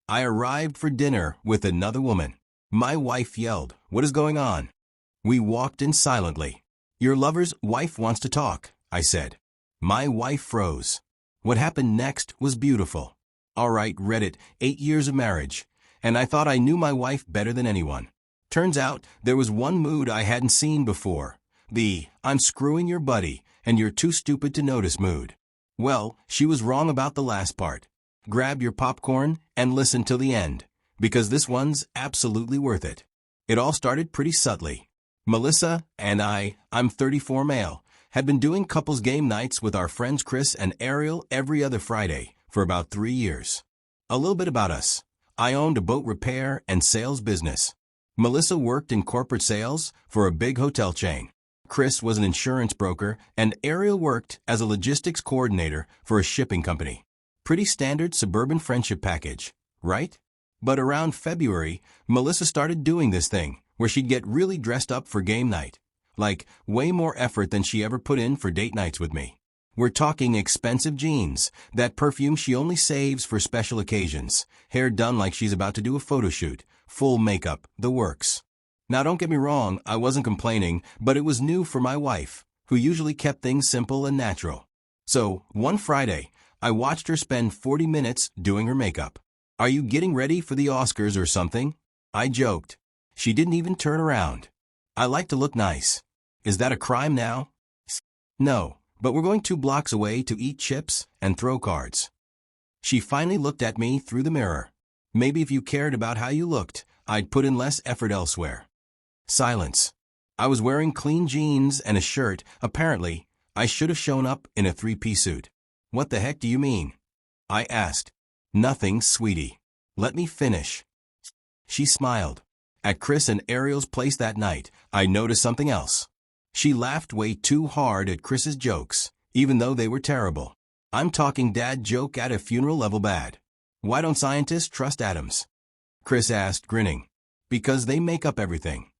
I arrived for dinner with another woman. My wife yelled, "What is going on?" We walked in silently. "Your lover's wife wants to talk," I said. My wife froze. What happened next was beautiful. All right, Reddit, 8 years of marriage. And I thought I knew my wife better than anyone. Turns out there was one mood I hadn't seen before. The "I'm screwing your buddy and you're too stupid to notice" mood. Well, she was wrong about the last part. Grab your popcorn and listen till the end, because this one's absolutely worth it. It all started pretty subtly. Melissa and I'm 34 male, had been doing couples game nights with our friends Chris and Ariel every other Friday for about 3 years. A little bit about us. I owned a boat repair and sales business. Melissa worked in corporate sales for a big hotel chain. Chris was an insurance broker, and Ariel worked as a logistics coordinator for a shipping company. Pretty standard suburban friendship package, right? But around February, Melissa started doing this thing where she'd get really dressed up for game night. Like, way more effort than she ever put in for date nights with me. We're talking expensive jeans, that perfume she only saves for special occasions, hair done like she's about to do a photo shoot, full makeup, the works. Now don't get me wrong, I wasn't complaining, but it was new for my wife, who usually kept things simple and natural. So, one Friday, I watched her spend 40 minutes doing her makeup. "Are you getting ready for the Oscars or something?" I joked. She didn't even turn around. "I like to look nice. Is that a crime now?" "No, but we're going 2 blocks away to eat chips and throw cards." She finally looked at me through the mirror. "Maybe if you cared about how you looked, I'd put in less effort elsewhere." Silence. I was wearing clean jeans and a shirt. Apparently, I should have shown up in a 3-piece suit. "What the heck do you mean?" I asked. "Nothing, sweetie. Let me finish." She smiled. At Chris and Ariel's place that night, I noticed something else. She laughed way too hard at Chris's jokes, even though they were terrible. I'm talking dad joke at a funeral level bad. "Why don't scientists trust atoms?" Chris asked, grinning. "Because they make up everything."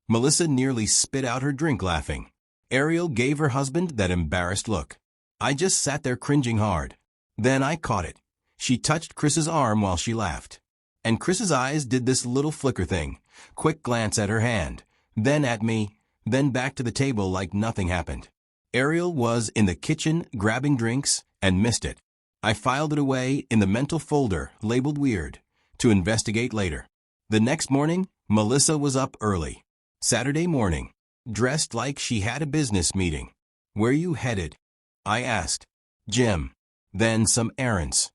Melissa nearly spit out her drink laughing. Ariel gave her husband that embarrassed look. I just sat there cringing hard. Then I caught it. She touched Chris's arm while she laughed. And Chris's eyes did this little flicker thing, quick glance at her hand, then at me, then back to the table like nothing happened. Ariel was in the kitchen grabbing drinks and missed it. I filed it away in the mental folder labeled weird, to investigate later. The next morning, Melissa was up early. Saturday morning, dressed like she had a business meeting. "Where you headed?" I asked. "Gym. Then some errands."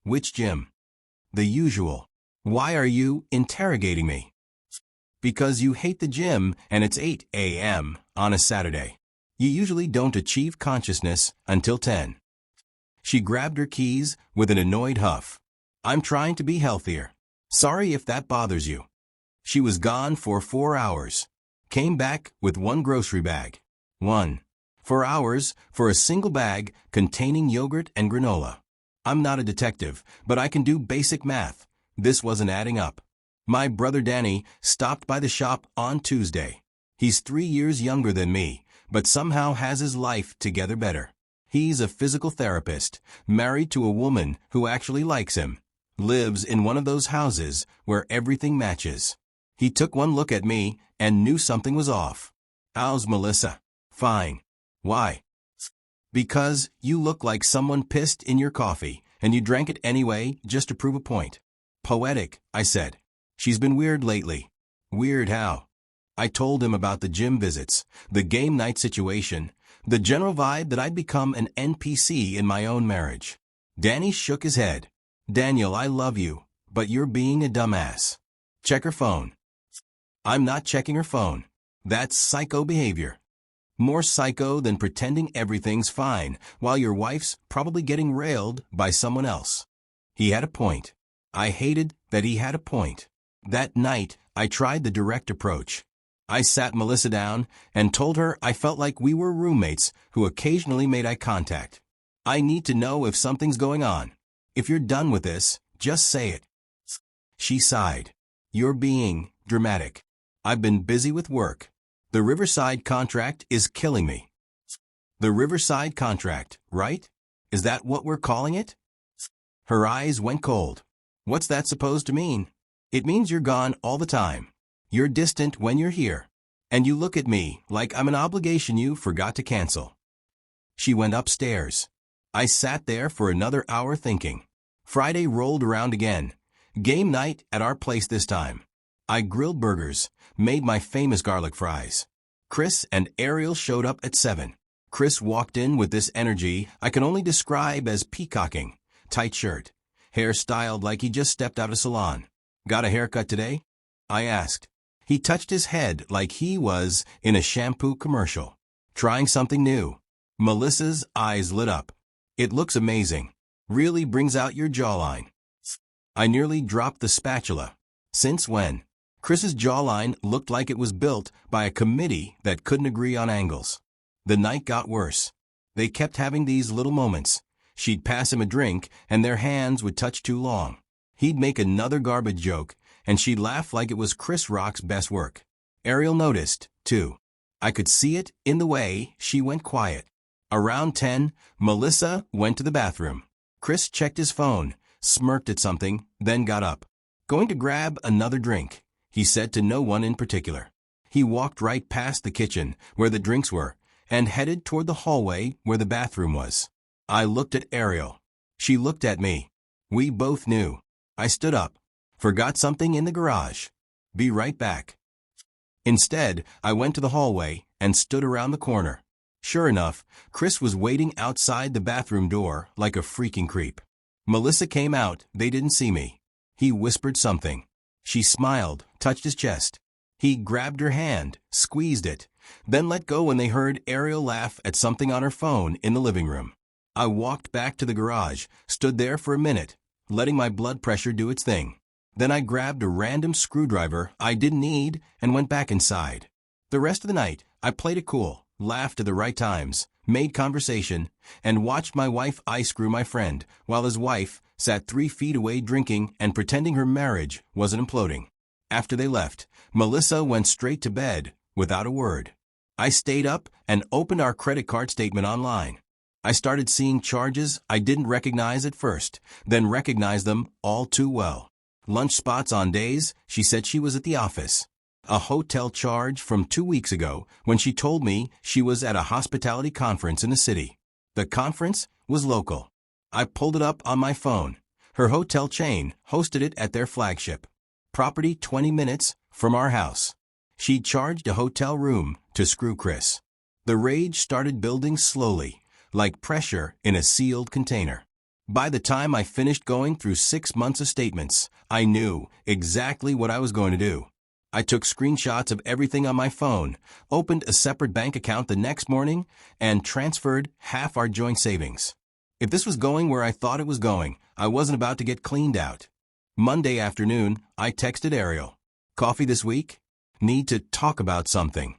"Which gym?" "The usual." "Why are you interrogating me?" "Because you hate the gym and it's 8 a.m. on a Saturday. You usually don't achieve consciousness until 10. She grabbed her keys with an annoyed huff. "I'm trying to be healthier. Sorry if that bothers you." She was gone for 4 hours. Came back with 1 grocery bag. 4 hours for a single bag containing yogurt and granola. I'm not a detective, but I can do basic math. This wasn't adding up. My brother Danny stopped by the shop on Tuesday. He's 3 years younger than me, but somehow has his life together better. He's a physical therapist, married to a woman who actually likes him. Lives in one of those houses where everything matches. He took one look at me and knew something was off. "How's Melissa?" "Fine." "Why?" "Because you look like someone pissed in your coffee, and you drank it anyway just to prove a point." "Poetic," I said. "She's been weird lately." "Weird how?" I told him about the gym visits, the game night situation, the general vibe that I'd become an NPC in my own marriage. Danny shook his head. "Daniel, I love you, but you're being a dumbass. Check her phone." "I'm not checking her phone. That's psycho behavior. More psycho than pretending everything's fine while your wife's probably getting railed by someone else." He had a point. I hated that he had a point. That night, I tried the direct approach. I sat Melissa down and told her I felt like we were roommates who occasionally made eye contact. "I need to know if something's going on. If you're done with this, just say it." She sighed. "You're being dramatic. I've been busy with work. The Riverside contract is killing me." "The Riverside contract, right? Is that what we're calling it?" Her eyes went cold. What's that supposed to mean? It means you're gone all the time. You're distant when you're here. And you look at me like I'm an obligation you forgot to cancel. She went upstairs. I sat there for another hour thinking. Friday rolled around again. Game night at our place this time. I grilled burgers, made my famous garlic fries. Chris and Ariel showed up at 7. Chris walked in with this energy I can only describe as peacocking. Tight shirt. Hair styled like he just stepped out of salon. Got a haircut today? I asked. He touched his head like he was in a shampoo commercial. Trying something new. Melissa's eyes lit up. It looks amazing. Really brings out your jawline. I nearly dropped the spatula. Since when? Chris's jawline looked like it was built by a committee that couldn't agree on angles. The night got worse. They kept having these little moments. She'd pass him a drink, and their hands would touch too long. He'd make another garbage joke, and she'd laugh like it was Chris Rock's best work. Ariel noticed, too. I could see it in the way she went quiet. Around 10, Melissa went to the bathroom. Chris checked his phone, smirked at something, then got up. Going to grab another drink, he said to no one in particular. He walked right past the kitchen, where the drinks were, and headed toward the hallway where the bathroom was. I looked at Ariel. She looked at me. We both knew. I stood up. Forgot something in the garage. Be right back. Instead, I went to the hallway and stood around the corner. Sure enough, Chris was waiting outside the bathroom door like a freaking creep. Melissa came out, they didn't see me. He whispered something. She smiled, touched his chest. He grabbed her hand, squeezed it, then let go when they heard Ariel laugh at something on her phone in the living room. I walked back to the garage, stood there for a minute, letting my blood pressure do its thing. Then I grabbed a random screwdriver I didn't need and went back inside. The rest of the night, I played it cool, laughed at the right times, made conversation, and watched my wife ice screw my friend, while his wife sat 3 feet away drinking and pretending her marriage wasn't imploding. After they left, Melissa went straight to bed, without a word. I stayed up and opened our credit card statement online. I started seeing charges I didn't recognize at first, then recognized them all too well. Lunch spots on days she said she was at the office. A hotel charge from 2 weeks ago when she told me she was at a hospitality conference in the city. The conference was local. I pulled it up on my phone. Her hotel chain hosted it at their flagship. Property 20 minutes from our house. She charged a hotel room to screw Chris. The rage started building slowly, like pressure in a sealed container. By the time I finished going through 6 months of statements, I knew exactly what I was going to do. I took screenshots of everything on my phone, opened a separate bank account the next morning, and transferred half our joint savings. If this was going where I thought it was going, I wasn't about to get cleaned out. Monday afternoon, I texted Ariel. Coffee this week? Need to talk about something.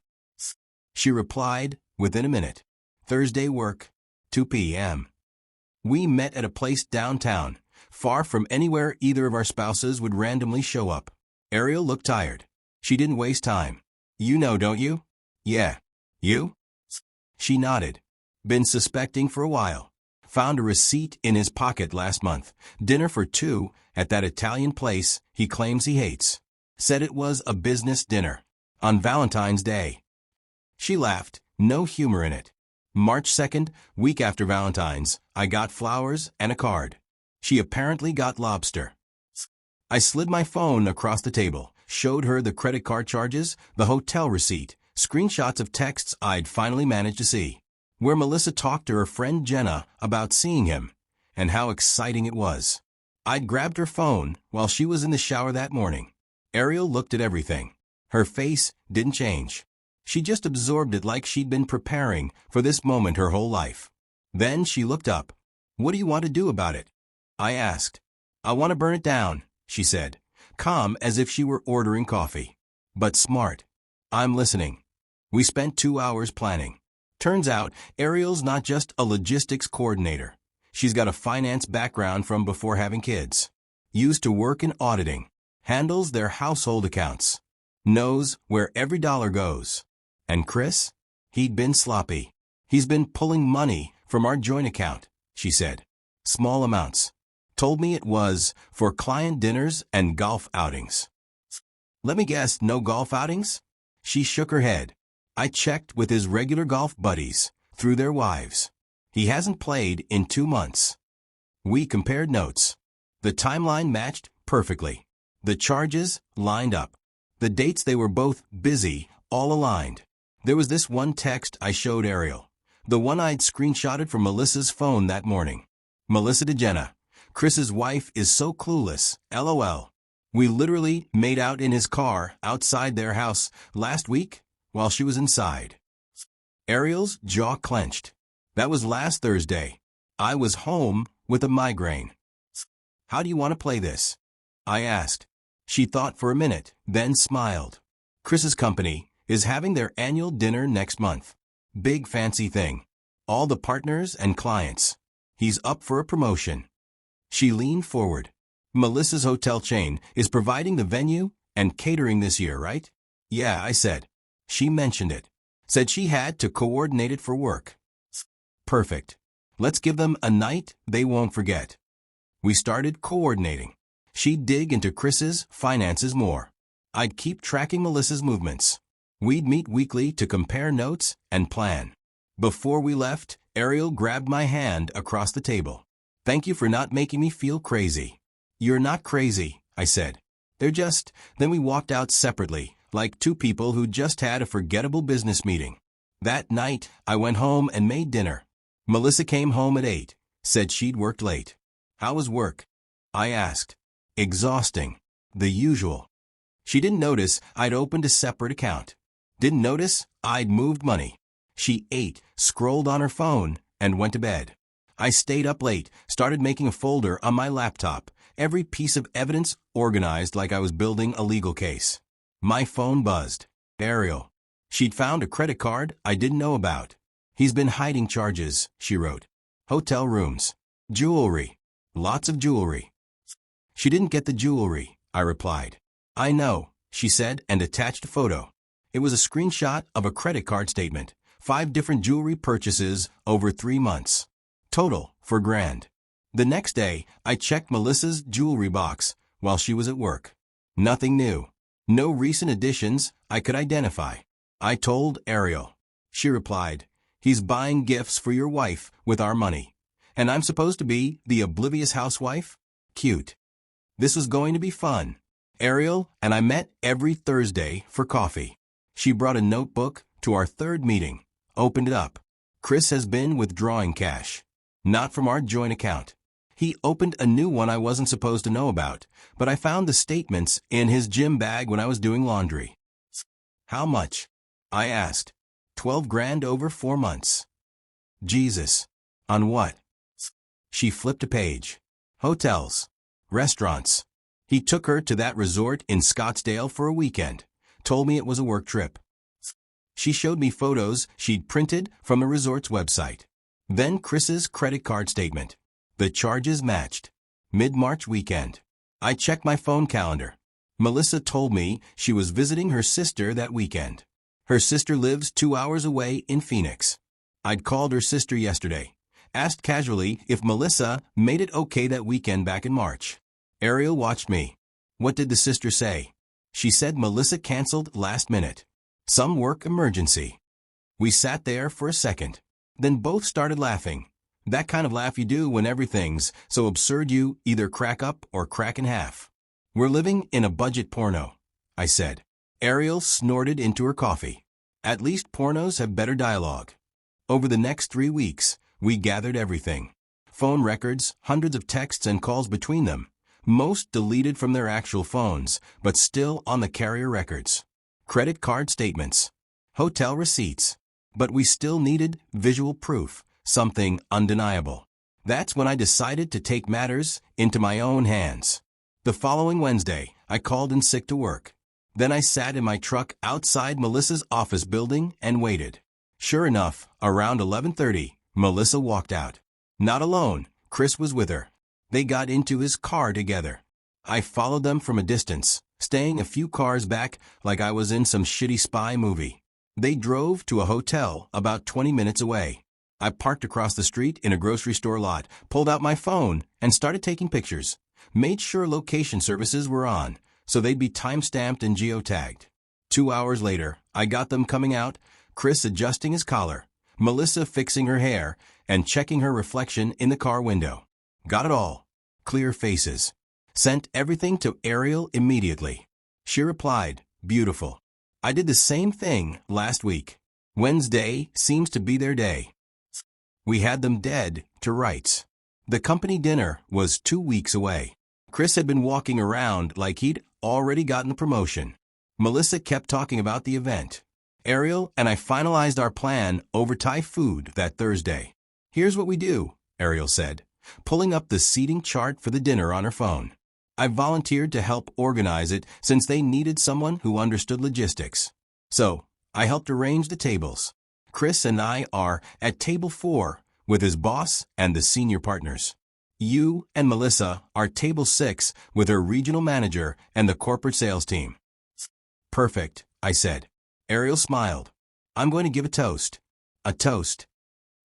She replied within a minute. Thursday work, 2 p.m. We met at a place downtown, far from anywhere either of our spouses would randomly show up. Ariel looked tired. She didn't waste time. You know, don't you? Yeah. You? She nodded. Been suspecting for a while. Found a receipt in his pocket last month. Dinner for 2 at that Italian place he claims he hates. Said it was a business dinner. On Valentine's Day. She laughed, no humor in it. March 2nd, week after Valentine's, I got flowers and a card. She apparently got lobster. I slid my phone across the table, showed her the credit card charges, the hotel receipt, screenshots of texts I'd finally managed to see, where Melissa talked to her friend Jenna about seeing him, and how exciting it was. I'd grabbed her phone while she was in the shower that morning. Ariel looked at everything. Her face didn't change. She just absorbed it like she'd been preparing for this moment her whole life. Then she looked up. What do you want to do about it? I asked. I want to burn it down, she said, calm as if she were ordering coffee. But smart. I'm listening. We spent 2 hours planning. Turns out, Ariel's not just a logistics coordinator. She's got a finance background from before having kids. Used to work in auditing. Handles their household accounts. Knows where every dollar goes. And Chris? He'd been sloppy. He's been pulling money from our joint account, she said. Small amounts. Told me it was for client dinners and golf outings. Let me guess, no golf outings? She shook her head. I checked with his regular golf buddies, through their wives. He hasn't played in 2 months. We compared notes. The timeline matched perfectly. The charges lined up. The dates they were both busy, all aligned. There was this one text I showed Ariel. The one I'd screenshotted from Melissa's phone that morning. Melissa to Jenna. Chris's wife is so clueless, LOL. We literally made out in his car outside their house last week while she was inside. Ariel's jaw clenched. That was last Thursday. I was home with a migraine. How do you want to play this? I asked. She thought for a minute, then smiled. Chris's company is having their annual dinner next month. Big fancy thing. All the partners and clients. He's up for a promotion. She leaned forward. Melissa's hotel chain is providing the venue and catering this year, right? Yeah, I said. She mentioned it. Said she had to coordinate it for work. Perfect. Let's give them a night they won't forget. We started coordinating. She'd dig into Chris's finances more. I'd keep tracking Melissa's movements. We'd meet weekly to compare notes and plan. Before we left, Ariel grabbed my hand across the table. Thank you for not making me feel crazy. You're not crazy, I said. Then we walked out separately, like two people who just had a forgettable business meeting. That night, I went home and made dinner. Melissa came home at 8, said she'd worked late. How was work? I asked. Exhausting. The usual. She didn't notice I'd opened a separate account. Didn't notice I'd moved money. She ate, scrolled on her phone, and went to bed. I stayed up late, started making a folder on my laptop, every piece of evidence organized like I was building a legal case. My phone buzzed. Ariel. She'd found a credit card I didn't know about. He's been hiding charges, she wrote. Hotel rooms. Jewelry. Lots of jewelry. She didn't get the jewelry, I replied. I know, she said and attached a photo. It was a screenshot of a credit card statement. 5 different jewelry purchases over 3 months. Total, for grand. The next day, I checked Melissa's jewelry box while she was at work. Nothing new. No recent additions I could identify. I told Ariel. She replied, he's buying gifts for your wife with our money. And I'm supposed to be the oblivious housewife? Cute. This was going to be fun. Ariel and I met every Thursday for coffee. She brought a notebook to our 3rd meeting, opened it up. Chris has been withdrawing cash. Not from our joint account. He opened a new one I wasn't supposed to know about, but I found the statements in his gym bag when I was doing laundry. How much? I asked. 12 grand over 4 months. Jesus. On what? She flipped a page. Hotels. Restaurants. He took her to that resort in Scottsdale for a weekend. Told me it was a work trip. She showed me photos she'd printed from the resort's website. Then Chris's credit card statement. The charges matched. Mid-March weekend. I checked my phone calendar. Melissa told me she was visiting her sister that weekend. Her sister lives 2 hours away in Phoenix. I'd called her sister yesterday. Asked casually if Melissa made it okay that weekend back in March. Ariel watched me. What did the sister say? She said Melissa canceled last minute. Some work emergency. We sat there for a second. Then both started laughing. That kind of laugh you do when everything's so absurd you either crack up or crack in half. We're living in a budget porno, I said. Ariel snorted into her coffee. At least pornos have better dialogue. Over the next 3 weeks, we gathered everything. Phone records, hundreds of texts and calls between them. Most deleted from their actual phones, but still on the carrier records. Credit card statements. Hotel receipts. But we still needed visual proof, something undeniable. That's when I decided to take matters into my own hands. The following Wednesday, I called in sick to work. Then I sat in my truck outside Melissa's office building and waited. Sure enough, around 11:30, Melissa walked out. Not alone, Chris was with her. They got into his car together. I followed them from a distance, staying a few cars back like I was in some shitty spy movie. They drove to a hotel about 20 minutes away. I parked across the street in a grocery store lot, pulled out my phone, and started taking pictures. Made sure location services were on, so they'd be time-stamped and geotagged. 2 hours later, I got them coming out, Chris adjusting his collar, Melissa fixing her hair, and checking her reflection in the car window. Got it all. Clear faces. Sent everything to Ariel immediately. She replied, beautiful. I did the same thing last week. Wednesday seems to be their day. We had them dead to rights. The company dinner was 2 weeks away. Chris had been walking around like he'd already gotten the promotion. Melissa kept talking about the event. Ariel and I finalized our plan over Thai food that Thursday. Here's what we do, Ariel said, pulling up the seating chart for the dinner on her phone. I volunteered to help organize it since they needed someone who understood logistics. So, I helped arrange the tables. Chris and I are at table 4 with his boss and the senior partners. You and Melissa are table 6 with her regional manager and the corporate sales team. Perfect, I said. Ariel smiled. I'm going to give a toast. A toast.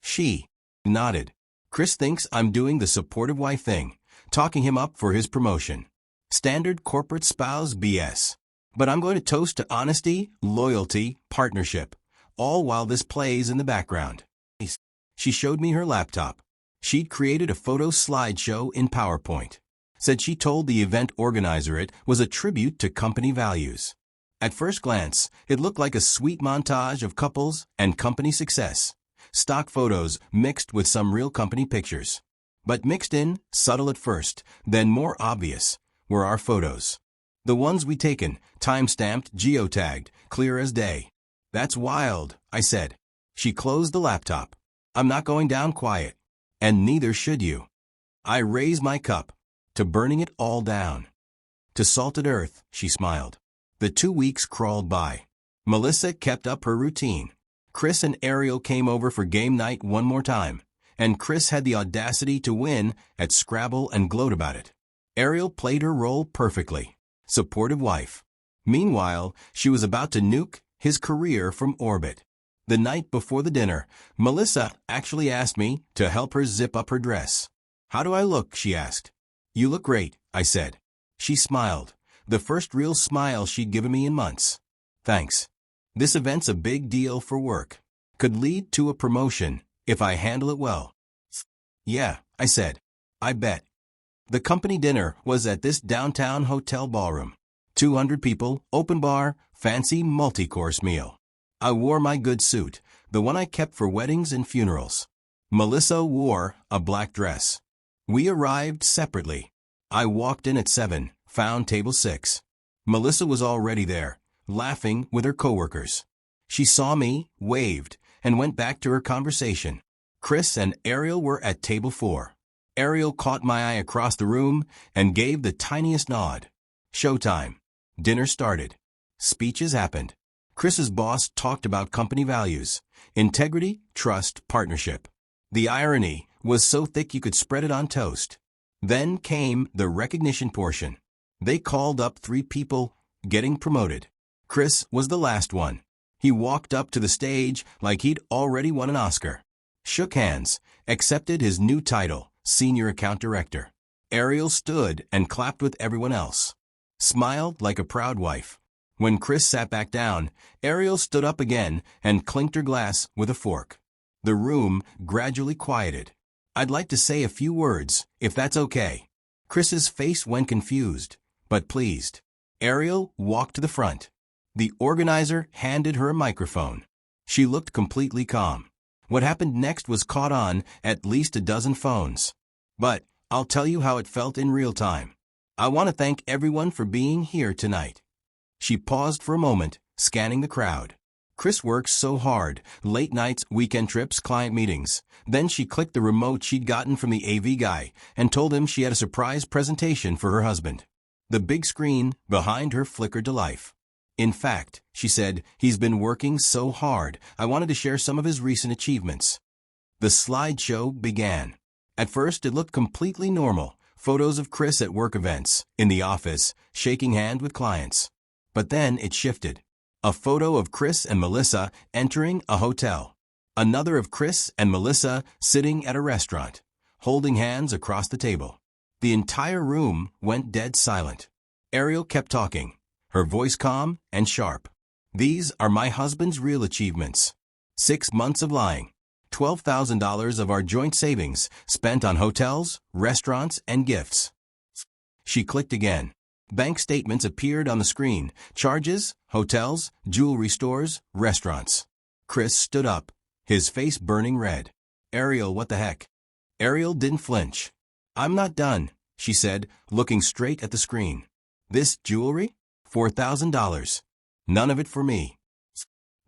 She nodded. Chris thinks I'm doing the supportive wife thing, talking him up for his promotion. Standard corporate spouse BS. But I'm going to toast to honesty, loyalty, partnership, all while this plays in the background. She showed me her laptop. She'd created a photo slideshow in PowerPoint. Said she told the event organizer it was a tribute to company values. At first glance, it looked like a sweet montage of couples and company success. Stock photos mixed with some real company pictures. But mixed in, subtle at first, then more obvious, were our photos. The ones we'd taken, time-stamped, geotagged, clear as day. That's wild, I said. She closed the laptop. I'm not going down quiet. And neither should you. I raised my cup. To burning it all down. To salted earth, she smiled. The 2 weeks crawled by. Melissa kept up her routine. Chris and Ariel came over for game night one more time, and Chris had the audacity to win at Scrabble and gloat about it. Ariel played her role perfectly. Supportive wife. Meanwhile, she was about to nuke his career from orbit. The night before the dinner, Melissa actually asked me to help her zip up her dress. How do I look? She asked. You look great, I said. She smiled. The first real smile she'd given me in months. Thanks. This event's a big deal for work. Could lead to a promotion if I handle it well. Yeah, I said. I bet. The company dinner was at this downtown hotel ballroom. 200 people, open bar, fancy multi-course meal. I wore my good suit, the one I kept for weddings and funerals. Melissa wore a black dress. We arrived separately. I walked in at 7. Found table 6. Melissa was already there, laughing with her coworkers. She saw me, waved, and went back to her conversation. Chris and Ariel were at table 4. Ariel caught my eye across the room and gave the tiniest nod. Showtime. Dinner started. Speeches happened. Chris's boss talked about company values, integrity, trust, partnership. The irony was so thick you could spread it on toast. Then came the recognition portion. They called up 3 people getting promoted. Chris was the last one. He walked up to the stage like he'd already won an Oscar. Shook hands, accepted his new title, Senior Account Director. Ariel stood and clapped with everyone else. Smiled like a proud wife. When Chris sat back down, Ariel stood up again and clinked her glass with a fork. The room gradually quieted. I'd like to say a few words, if that's okay. Chris's face went confused, but pleased. Ariel walked to the front. The organizer handed her a microphone. She looked completely calm. What happened next was caught on at least a dozen phones. But I'll tell you how it felt in real time. I want to thank everyone for being here tonight. She paused for a moment, scanning the crowd. Chris works so hard, late nights, weekend trips, client meetings. Then she clicked the remote she'd gotten from the AV guy and told him she had a surprise presentation for her husband. The big screen behind her flickered to life. In fact, she said, he's been working so hard, I wanted to share some of his recent achievements. The slideshow began. At first, it looked completely normal. Photos of Chris at work events, in the office, shaking hands with clients. But then it shifted. A photo of Chris and Melissa entering a hotel. Another of Chris and Melissa sitting at a restaurant, holding hands across the table. The entire room went dead silent. Ariel kept talking, her voice calm and sharp. These are my husband's real achievements. 6 months of lying. $12,000 of our joint savings spent on hotels, restaurants, and gifts. She clicked again. Bank statements appeared on the screen. Charges, hotels, jewelry stores, restaurants. Chris stood up, his face burning red. Ariel, what the heck? Ariel didn't flinch. I'm not done, she said, looking straight at the screen. This jewelry? $4,000. None of it for me.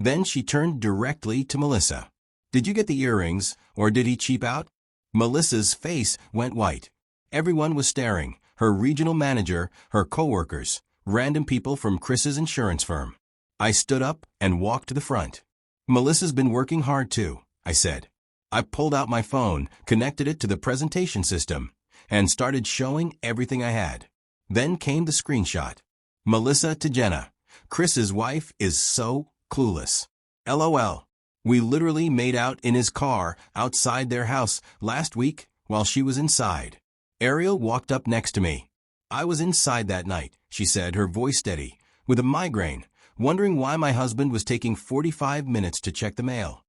Then she turned directly to Melissa. Did you get the earrings, or did he cheap out? Melissa's face went white. Everyone was staring. Her regional manager, her coworkers, random people from Chris's insurance firm. I stood up and walked to the front. Melissa's been working hard too, I said. I pulled out my phone, connected it to the presentation system, and started showing everything I had. Then came the screenshot. Melissa to Jenna. Chris's wife is so clueless. LOL. We literally made out in his car outside their house last week while she was inside. Ariel walked up next to me. I was inside that night, she said, her voice steady, with a migraine, wondering why my husband was taking 45 minutes to check the mail.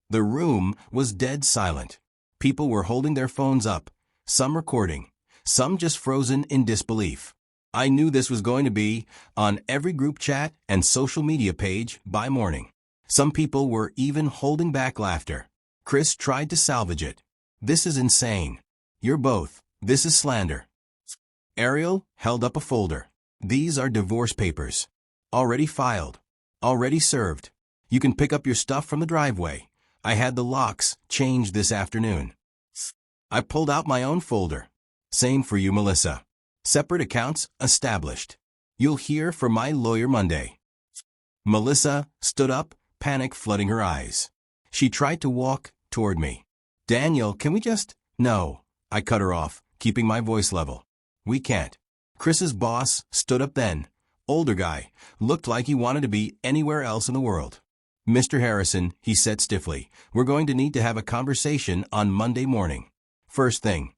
The room was dead silent. People were holding their phones up, some recording, some just frozen in disbelief. I knew this was going to be on every group chat and social media page by morning. Some people were even holding back laughter. Chris tried to salvage it. This is insane. You're both. This is slander. Ariel held up a folder. These are divorce papers. Already filed. Already served. You can pick up your stuff from the driveway. I had the locks changed this afternoon. I pulled out my own folder. Same for you, Melissa. Separate accounts established. You'll hear from my lawyer Monday. Melissa stood up, panic flooding her eyes. She tried to walk toward me. Daniel, can we just... No. I cut her off, keeping my voice level. We can't. Chris's boss stood up then. Older guy, looked like he wanted to be anywhere else in the world. Mr. Harrison, he said stiffly, we're going to need to have a conversation on Monday morning. First thing.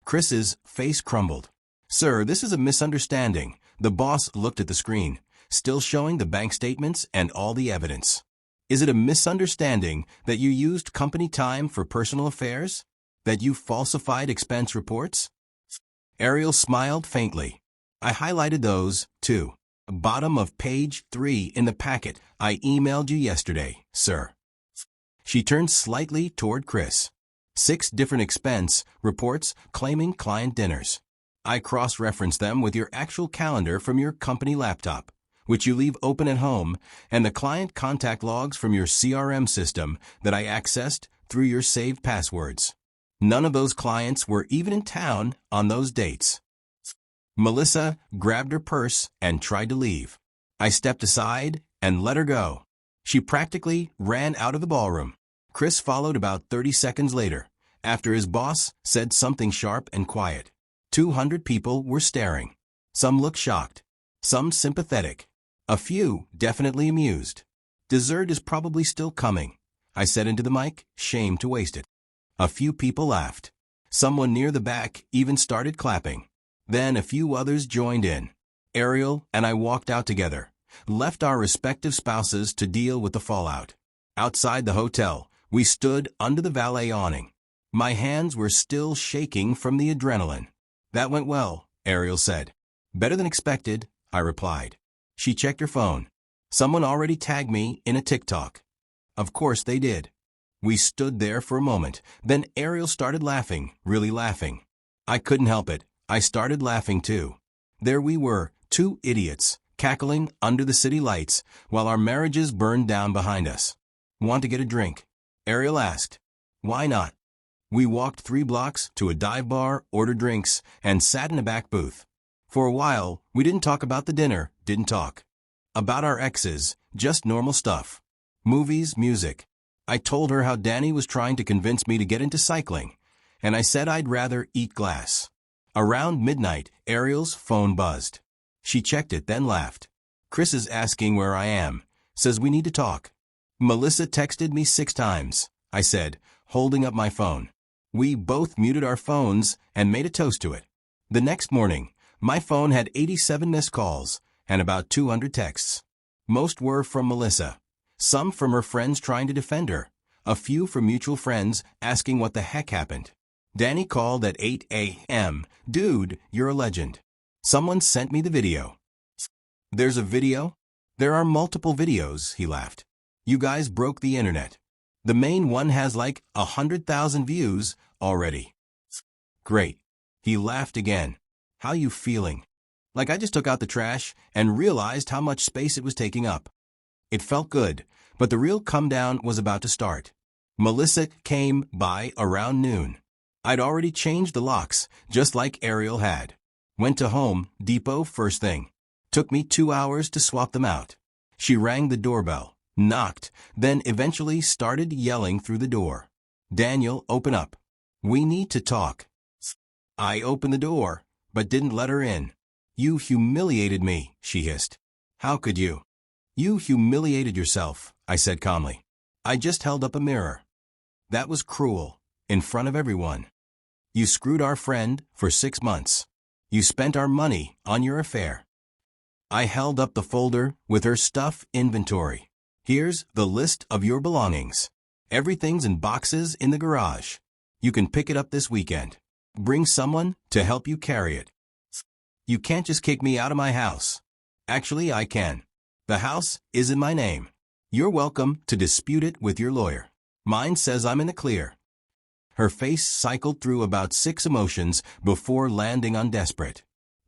Chris's face crumbled. Sir, this is a misunderstanding. The boss looked at the screen, still showing the bank statements and all the evidence. Is it a misunderstanding that you used company time for personal affairs? That you falsified expense reports? Ariel smiled faintly. I highlighted those, too. Bottom of page 3 in the packet I emailed you yesterday, sir. She turned slightly toward Chris. 6 different expense reports claiming client dinners. I cross-referenced them with your actual calendar from your company laptop, which you leave open at home, and the client contact logs from your CRM system that I accessed through your saved passwords. None of those clients were even in town on those dates. Melissa grabbed her purse and tried to leave. I stepped aside and let her go. She practically ran out of the ballroom. Chris followed about 30 seconds later, after his boss said something sharp and quiet. 200 people were staring. Some looked shocked, some sympathetic. A few definitely amused. Dessert is probably still coming, I said into the mic, shamed to waste it. A few people laughed. Someone near the back even started clapping. Then a few others joined in. Ariel and I walked out together, left our respective spouses to deal with the fallout. Outside the hotel, we stood under the valet awning. My hands were still shaking from the adrenaline. That went well, Ariel said. Better than expected, I replied. She checked her phone. Someone already tagged me in a TikTok. Of course they did. We stood there for a moment. Then Ariel started laughing, really laughing. I couldn't help it. I started laughing too. There we were, 2 idiots, cackling under the city lights while our marriages burned down behind us. Want to get a drink? Ariel asked. Why not? We walked 3 blocks to a dive bar, ordered drinks, and sat in a back booth. For a while, we didn't talk about the dinner, didn't talk about our exes, just normal stuff. Movies, music. I told her how Danny was trying to convince me to get into cycling, and I said I'd rather eat glass. Around midnight, Ariel's phone buzzed. She checked it, then laughed. Chris is asking where I am, says we need to talk. Melissa texted me 6 times. I said, holding up my phone. We both muted our phones and made a toast to it. The next morning, my phone had 87 missed calls and about 200 texts. Most were from Melissa. Some from her friends trying to defend her. A few from mutual friends asking what the heck happened. Danny called at 8 a.m. Dude, you're a legend. Someone sent me the video. There's a video? There are multiple videos, he laughed. You guys broke the internet. The main one has like 100,000 views already. Great. He laughed again. How you feeling? Like I just took out the trash and realized how much space it was taking up. It felt good, but the real come down was about to start. Melissa came by around noon. I'd already changed the locks, just like Ariel had. Went to Home Depot first thing. Took me 2 hours to swap them out. She rang the doorbell, knocked, then eventually started yelling through the door. Daniel, open up. We need to talk. I opened the door, but didn't let her in. You humiliated me, she hissed. How could you? You humiliated yourself, I said calmly. I just held up a mirror. That was cruel, in front of everyone. You screwed our friend for 6 months. You spent our money on your affair. I held up the folder with her stuff inventory. Here's the list of your belongings. Everything's in boxes in the garage. You can pick it up this weekend. Bring someone to help you carry it. You can't just kick me out of my house. Actually, I can. The house is in my name. You're welcome to dispute it with your lawyer. Mine says I'm in the clear. Her face cycled through about 6 emotions before landing on desperate.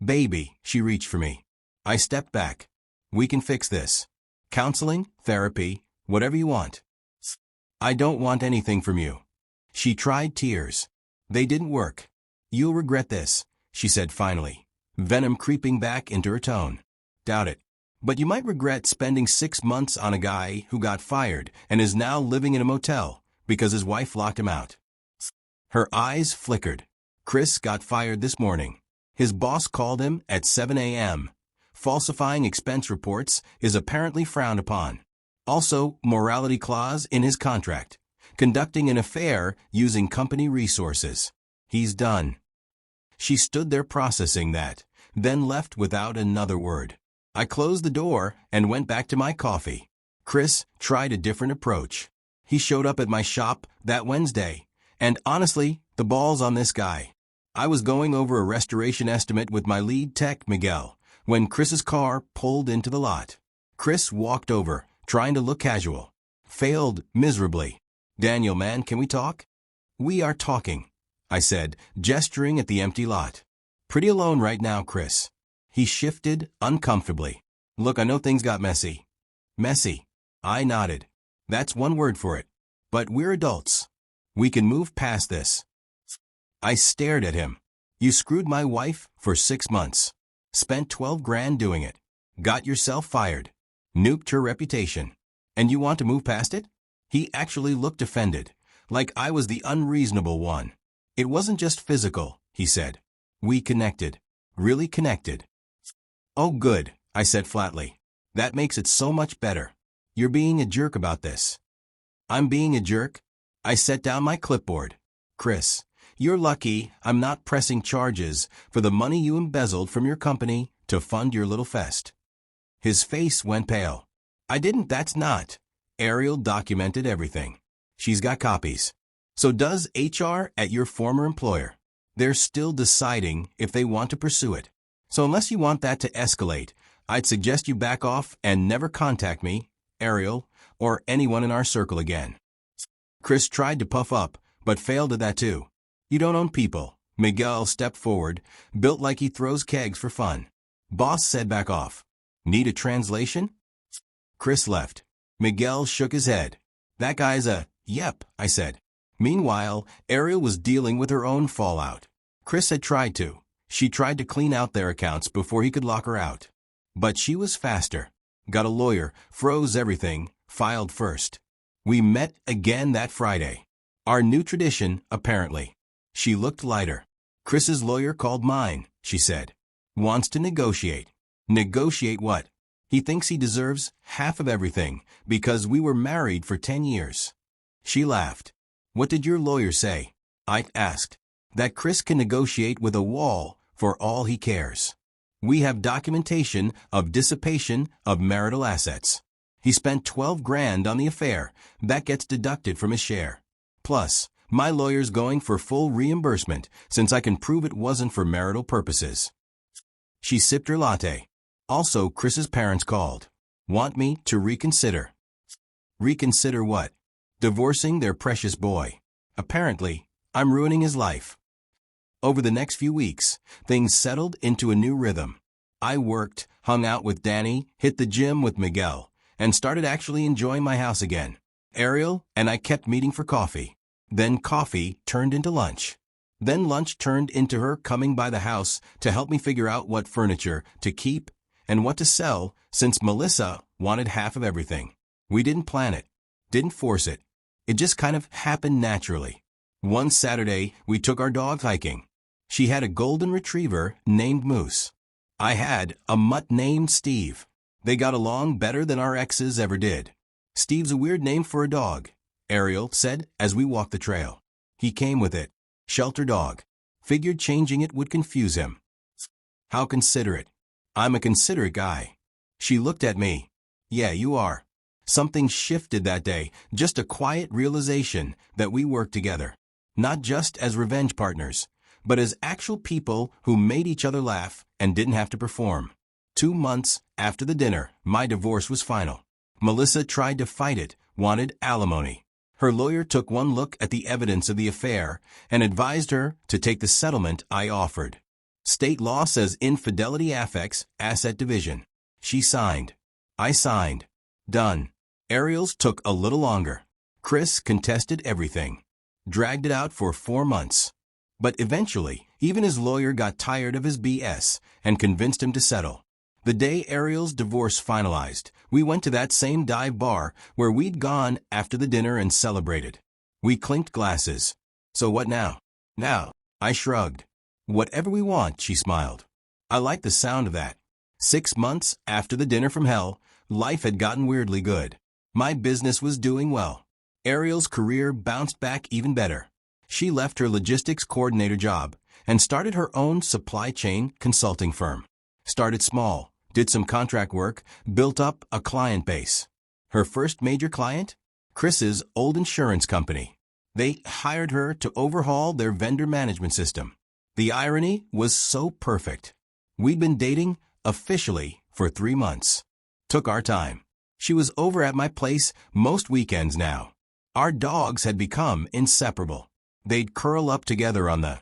Baby, she reached for me. I stepped back. We can fix this. Counseling, therapy, whatever you want. I don't want anything from you. She tried tears. They didn't work. You'll regret this, she said finally, venom creeping back into her tone. Doubt it. But you might regret spending 6 months on a guy who got fired and is now living in a motel because his wife locked him out. Her eyes flickered. Chris got fired this morning. His boss called him at 7 a.m. Falsifying expense reports is apparently frowned upon. Also, morality clause in his contract. Conducting an affair using company resources. He's done. She stood there processing that, then left without another word. I closed the door and went back to my coffee. Chris tried a different approach. He showed up at my shop that Wednesday, and honestly, the ball's on this guy. I was going over a restoration estimate with my lead tech, Miguel, when Chris's car pulled into the lot. Chris walked over, trying to look casual. Failed miserably. Daniel, man, can we talk? We are talking, I said, gesturing at the empty lot. Pretty alone right now, Chris. He shifted uncomfortably. Look, I know things got messy. Messy. I nodded. That's one word for it. But we're adults. We can move past this. I stared at him. You screwed my wife for 6 months. Spent 12 grand doing it. Got yourself fired. Nuked her reputation. And you want to move past it? He actually looked offended, like I was the unreasonable one. It wasn't just physical, he said. We connected. Really connected. Oh good, I said flatly. That makes it so much better. You're being a jerk about this. I'm being a jerk? I set down my clipboard. Chris, you're lucky I'm not pressing charges for the money you embezzled from your company to fund your little fest. His face went pale. I didn't, that's not. Ariel documented everything. She's got copies. So does HR at your former employer. They're still deciding if they want to pursue it. So unless you want that to escalate, I'd suggest you back off and never contact me, Ariel, or anyone in our circle again. Chris tried to puff up, but failed at that too. You don't own people. Miguel stepped forward, built like he throws kegs for fun. Boss said back off. Need a translation? Chris left. Miguel shook his head. That guy's a, yep, I said. Meanwhile, Ariel was dealing with her own fallout. Chris had tried to. She tried to clean out their accounts before he could lock her out. But she was faster. Got a lawyer, froze everything, filed first. We met again that Friday. Our new tradition, apparently. She looked lighter. Chris's lawyer called mine, she said. Wants to negotiate. Negotiate what? He thinks he deserves half of everything because we were married for 10 years. She laughed. What did your lawyer say? I asked. That Chris can negotiate with a wall for all he cares. We have documentation of dissipation of marital assets. He spent 12 grand on the affair. That gets deducted from his share. Plus, my lawyer's going for full reimbursement since I can prove it wasn't for marital purposes. She sipped her latte. Also, Chris's parents called. Want me to reconsider. Reconsider what? Divorcing their precious boy. Apparently, I'm ruining his life. Over the next few weeks, things settled into a new rhythm. I worked, hung out with Danny, hit the gym with Miguel, and started actually enjoying my house again. Ariel and I kept meeting for coffee. Then coffee turned into lunch. Then lunch turned into her coming by the house to help me figure out what furniture to keep and what to sell since Melissa wanted half of everything. We didn't plan it, didn't force it. It just kind of happened naturally. One Saturday, we took our dog hiking. She had a golden retriever named Moose. I had a mutt named Steve. They got along better than our exes ever did. Steve's a weird name for a dog, Ariel said as we walked the trail. He came with it. Shelter dog. Figured changing it would confuse him. How considerate. I'm a considerate guy. She looked at me. Yeah, you are. Something shifted that day, just a quiet realization that we worked together. Not just as revenge partners, but as actual people who made each other laugh and didn't have to perform. 2 months after the dinner, my divorce was final. Melissa tried to fight it, wanted alimony. Her lawyer took one look at the evidence of the affair and advised her to take the settlement I offered. State law says infidelity affects asset division. She signed. I signed. Done. Ariel's took a little longer. Chris contested everything. Dragged it out for 4 months. But eventually, even his lawyer got tired of his BS and convinced him to settle. The day Ariel's divorce finalized, we went to that same dive bar where we'd gone after the dinner and celebrated. We clinked glasses. So what now? Now, I shrugged. Whatever we want, she smiled. I liked the sound of that. 6 months after the dinner from hell, life had gotten weirdly good. My business was doing well. Ariel's career bounced back even better. She left her logistics coordinator job and started her own supply chain consulting firm. Started small, did some contract work, built up a client base. Her first major client? Chris's old insurance company. They hired her to overhaul their vendor management system. The irony was so perfect. We'd been dating, officially, for 3 months. Took our time. She was over at my place most weekends now. Our dogs had become inseparable. They'd curl up together on the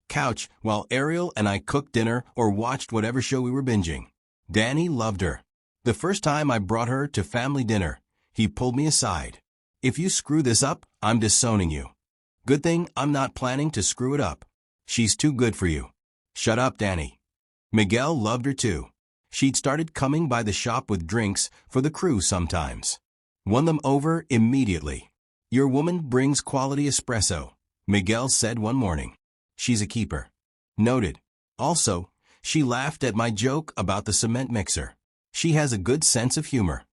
couch while Ariel and I cooked dinner or watched whatever show we were binging. Danny loved her. The first time I brought her to family dinner, he pulled me aside. If you screw this up, I'm disowning you. Good thing I'm not planning to screw it up. She's too good for you. Shut up, Danny. Miguel loved her too. She'd started coming by the shop with drinks for the crew sometimes. Won them over immediately. Your woman brings quality espresso, Miguel said one morning. She's a keeper. Noted. Also, she laughed at my joke about the cement mixer. She has a good sense of humor.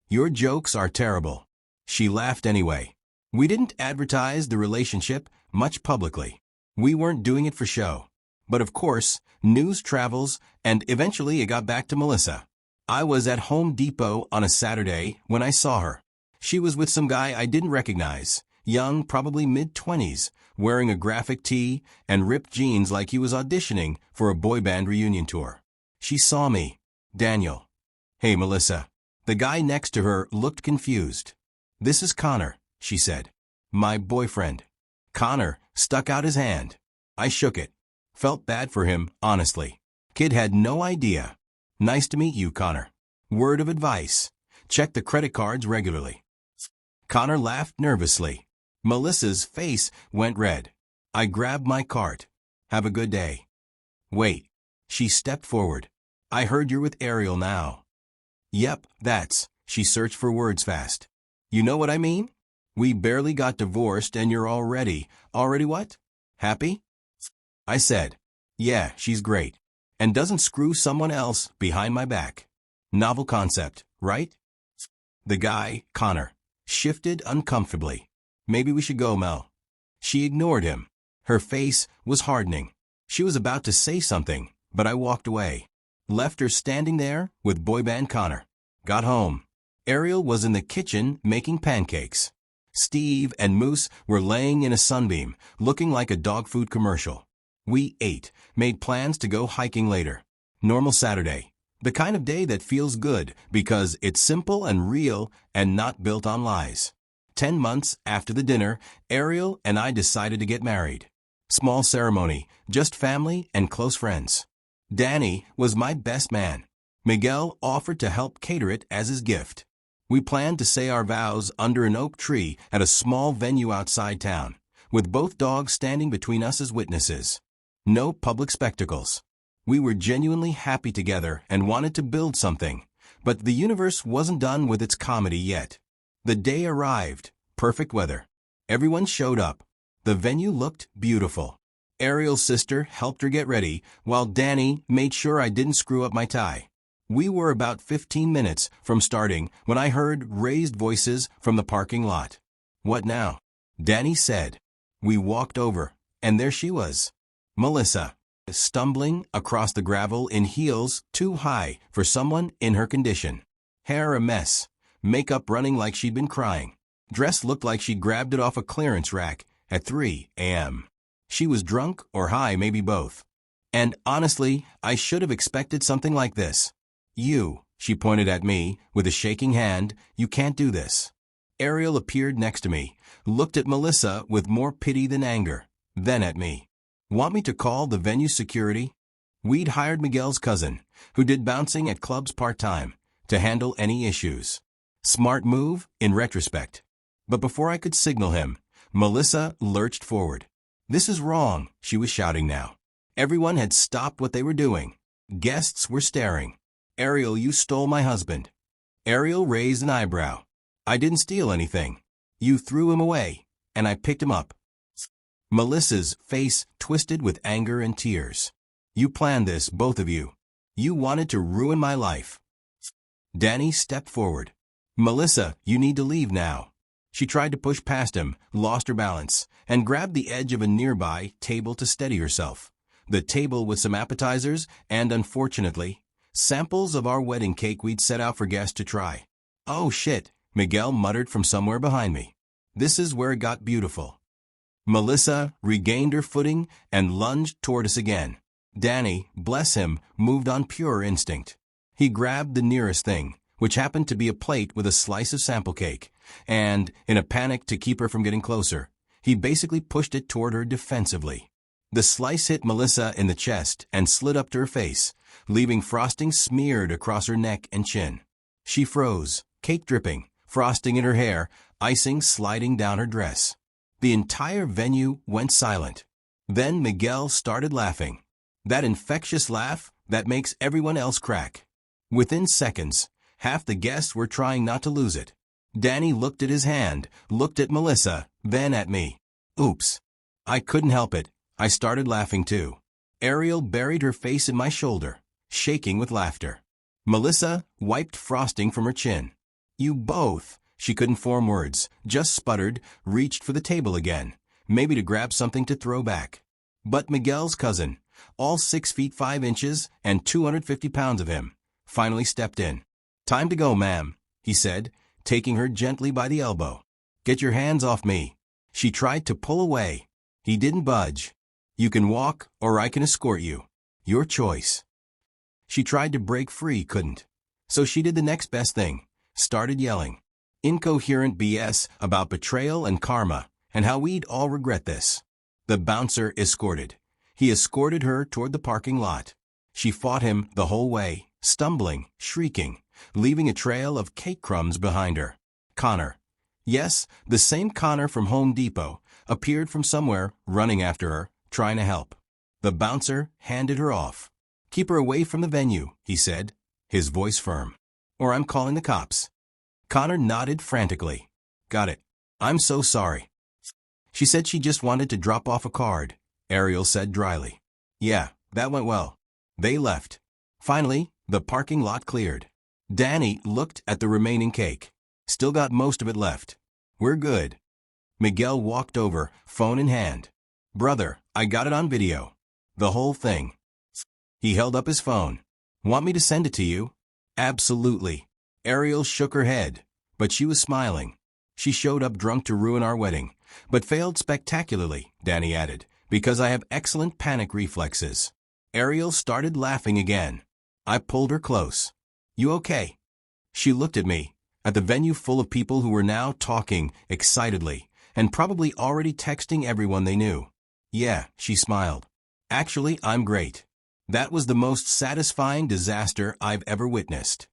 Your jokes are terrible. She laughed anyway. We didn't advertise the relationship much publicly. We weren't doing it for show. But of course, news travels, and eventually it got back to Melissa. I was at Home Depot on a Saturday when I saw her. She was with some guy I didn't recognize, young, probably mid-20s, wearing a graphic tee and ripped jeans like he was auditioning for a boy band reunion tour. She saw me. Daniel. Hey, Melissa. The guy next to her looked confused. This is Connor, she said. My boyfriend. Connor stuck out his hand. I shook it. Felt bad for him, honestly. Kid had no idea. Nice to meet you, Connor. Word of advice. Check the credit cards regularly. Connor laughed nervously. Melissa's face went red. I grabbed my cart. Have a good day. Wait. She stepped forward. I heard you're with Ariel now. Yep, that's. She searched for words fast. You know what I mean? We barely got divorced and you're already what? Happy? I said. Yeah, she's great. And doesn't screw someone else behind my back. Novel concept, right? The guy, Connor, shifted uncomfortably. Maybe we should go, Mel. She ignored him. Her face was hardening. She was about to say something, but I walked away. Left her standing there with boy band Connor. Got home. Ariel was in the kitchen making pancakes. Steve and Moose were laying in a sunbeam, looking like a dog food commercial. We ate, made plans to go hiking later. Normal Saturday. The kind of day that feels good because it's simple and real and not built on lies. 10 months after the dinner, Ariel and I decided to get married. Small ceremony, just family and close friends. Danny was my best man. Miguel offered to help cater it as his gift. We planned to say our vows under an oak tree at a small venue outside town, with both dogs standing between us as witnesses. No public spectacles. We were genuinely happy together and wanted to build something, but the universe wasn't done with its comedy yet. The day arrived, perfect weather. Everyone showed up. The venue looked beautiful. Ariel's sister helped her get ready, while Danny made sure I didn't screw up my tie. We were about 15 minutes from starting when I heard raised voices from the parking lot. What now? Danny said. We walked over, and there she was. Melissa, stumbling across the gravel in heels too high for someone in her condition. Hair a mess, makeup running like she'd been crying. Dress looked like she'd grabbed it off a clearance rack at 3 a.m. She was drunk or high, maybe both. And honestly, I should have expected something like this. You, she pointed at me with a shaking hand, you can't do this. Ariel appeared next to me, looked at Melissa with more pity than anger, then at me. Want me to call the venue security? We'd hired Miguel's cousin, who did bouncing at clubs part-time, to handle any issues. Smart move in retrospect. But before I could signal him, Melissa lurched forward. This is wrong, she was shouting now. Everyone had stopped what they were doing. Guests were staring. Ariel, you stole my husband. Ariel raised an eyebrow. I didn't steal anything. You threw him away, and I picked him up. Melissa's face twisted with anger and tears. You planned this, both of you. You wanted to ruin my life. Danny stepped forward. Melissa, you need to leave now. She tried to push past him, lost her balance, and grabbed the edge of a nearby table to steady herself. The table with some appetizers and, unfortunately, samples of our wedding cake we'd set out for guests to try. Oh shit, Miguel muttered from somewhere behind me. This is where it got beautiful. Melissa regained her footing and lunged toward us again. Danny, bless him, moved on pure instinct. He grabbed the nearest thing, which happened to be a plate with a slice of sample cake, and, in a panic to keep her from getting closer, he basically pushed it toward her defensively. The slice hit Melissa in the chest and slid up to her face, leaving frosting smeared across her neck and chin. She froze, cake dripping, frosting in her hair, icing sliding down her dress. The entire venue went silent. Then Miguel started laughing. That infectious laugh that makes everyone else crack. Within seconds, half the guests were trying not to lose it. Danny looked at his hand, looked at Melissa, then at me. Oops. I couldn't help it. I started laughing too. Ariel buried her face in my shoulder, shaking with laughter. Melissa wiped frosting from her chin. You both, she couldn't form words, just sputtered, reached for the table again, maybe to grab something to throw back. But Miguel's cousin, all 6 feet 5 inches and 250 pounds of him, finally stepped in. Time to go, ma'am, he said, taking her gently by the elbow. Get your hands off me. She tried to pull away. He didn't budge. You can walk, or I can escort you. Your choice. She tried to break free, couldn't. So she did the next best thing. Started yelling. Incoherent BS about betrayal and karma, and how we'd all regret this. The bouncer escorted. He escorted her toward the parking lot. She fought him the whole way, stumbling, shrieking, leaving a trail of cake crumbs behind her. Connor. Yes, the same Connor from Home Depot, appeared from somewhere, running after her, trying to help. The bouncer handed her off. Keep her away from the venue, he said, his voice firm. Or I'm calling the cops. Connor nodded frantically. Got it. I'm so sorry. She said she just wanted to drop off a card, Ariel said dryly. Yeah, that went well. They left. Finally, the parking lot cleared. Danny looked at the remaining cake. Still got most of it left. We're good. Miguel walked over, phone in hand. Brother, I got it on video. The whole thing. He held up his phone. Want me to send it to you? Absolutely. Ariel shook her head, but she was smiling. She showed up drunk to ruin our wedding, but failed spectacularly, Danny added, because I have excellent panic reflexes. Ariel started laughing again. I pulled her close. You okay? She looked at me, at the venue full of people who were now talking excitedly, and probably already texting everyone they knew. Yeah, she smiled. Actually, I'm great. That was the most satisfying disaster I've ever witnessed.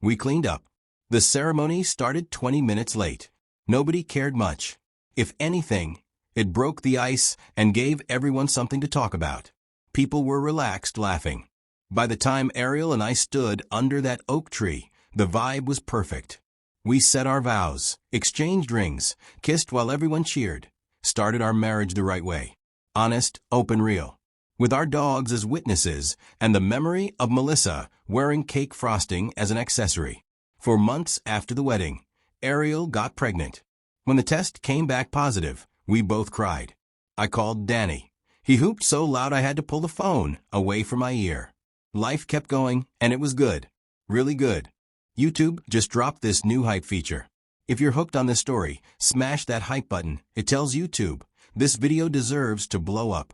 We cleaned up. The ceremony started 20 minutes late. Nobody cared much. If anything, it broke the ice and gave everyone something to talk about. People were relaxed, laughing. By the time Ariel and I stood under that oak tree, the vibe was perfect. We said our vows, exchanged rings, kissed while everyone cheered, started our marriage the right way. Honest, open, real. With our dogs as witnesses and the memory of Melissa wearing cake frosting as an accessory. For months after the wedding, Ariel got pregnant. When the test came back positive, we both cried. I called Danny. He hooped so loud I had to pull the phone away from my ear. Life kept going, and it was good. Really good. YouTube just dropped this new hype feature. If you're hooked on this story, smash that hype button. It tells YouTube, this video deserves to blow up.